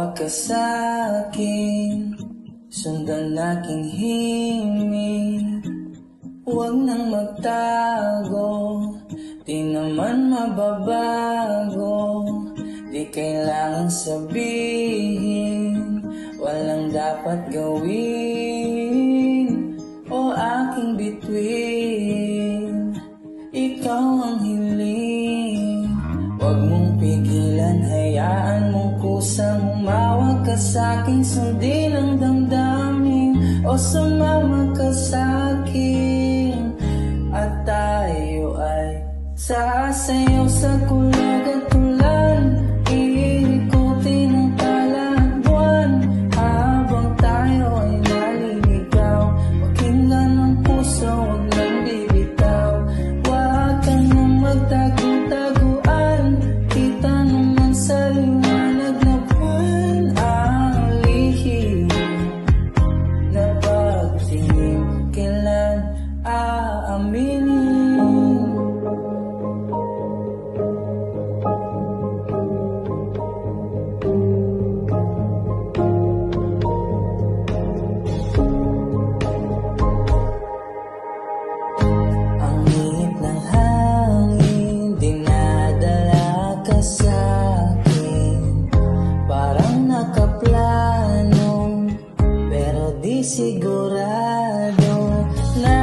Tumawag ka sa'kin, sundan aking himig. Huwag nang magtago, di naman mababago. Di kailangan sabihin, walang dapat gawin o aking bituin. Ikaw ang hiling, huwag mong pigilan, hayaan mong kusang humawak ka sa'king. Sundin ang damdamin o sumama ka sa'kin, at tayo ay sasayaw sa kulog at ulan. Iikutin ang tala at buwan habang tayo ay naliligaw. Pakinggan ang puso, huwag lang bibitaw. Huwag ka nang magtago-taguan, kita naman sa liwanag na buwan ang lihim na pagtingin. Kailan aaminin? Sigurado na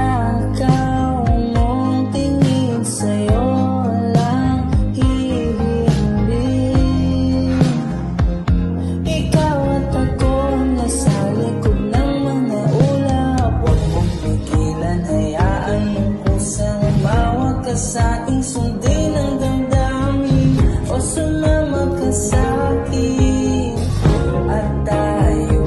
ikaw mong tingin sa'yo lang hihiling. Ikaw at ako nasa likod ng mga ulap. Huwag mong pigilan, hayaan mong kusang umawag ka sa'king. Sundin ang damdamin o sumama ka sa'kin, at tayo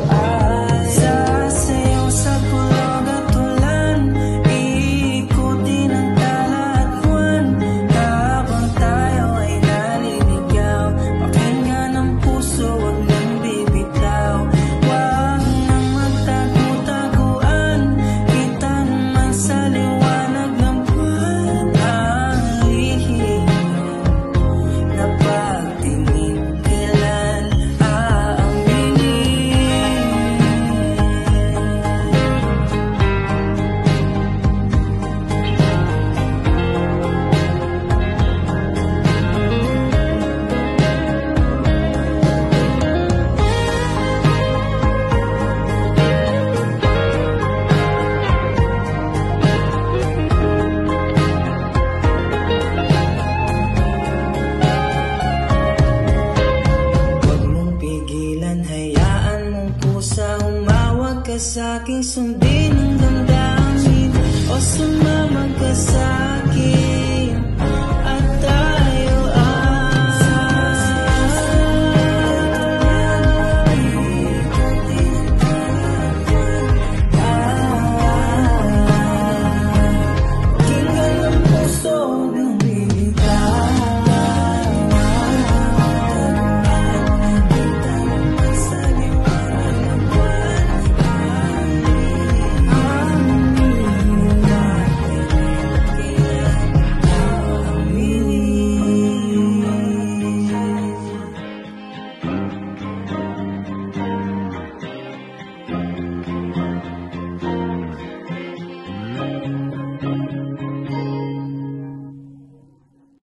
sa'king.